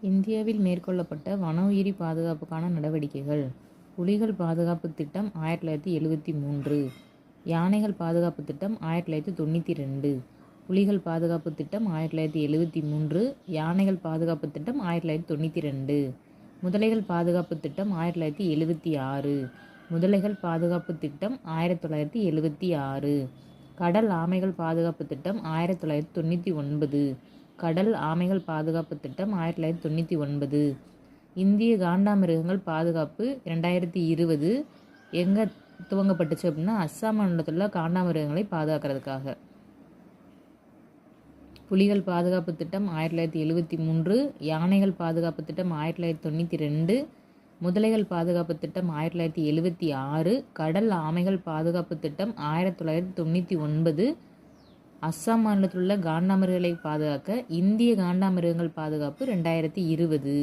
இந்தியாவில் மேற்கொள்ளப்பட்ட வன உயிரி பாதுகாப்புக்கான நடவடிக்கைகள். புலிகள் பாதுகாப்பு திட்டம் 1973, யானைகள் பாதுகாப்பு திட்டம் 1992, புலிகள் பாதுகாப்பு திட்டம் 1973, யானைகள் பாதுகாப்பு திட்டம் 1992, முதலைகள் பாதுகாப்பு திட்டம் 1976, முதலைகள் பாதுகாப்பு திட்டம் 1976, கடல் ஆமைகள் பாதுகாப்பு திட்டம் 1999, கடல் ஆமைகள் பாதுகாப்பு திட்டம் 1999, இந்திய காண்டாமிருகங்கள் பாதுகாப்பு 2020 எங்கே துவங்கப்பட்டுச்சு அப்படின்னா அஸ்ஸாம் மாநிலத்தில் காண்டாமிருகங்களை பாதுகாக்கிறதுக்காக. புலிகள் பாதுகாப்பு திட்டம் 1973, யானைகள் பாதுகாப்பு திட்டம் 1992, முதலைகள் பாதுகாப்பு திட்டம் 1976, கடல் ஆமைகள் பாதுகாப்பு திட்டம் 1999, அஸ்ஸாம் மாநிலத்தில் உள்ள காண்டாமிருகங்களை பாதுகாக்க இந்திய காண்டாமிருகங்கள் பாதுகாப்பு 2020.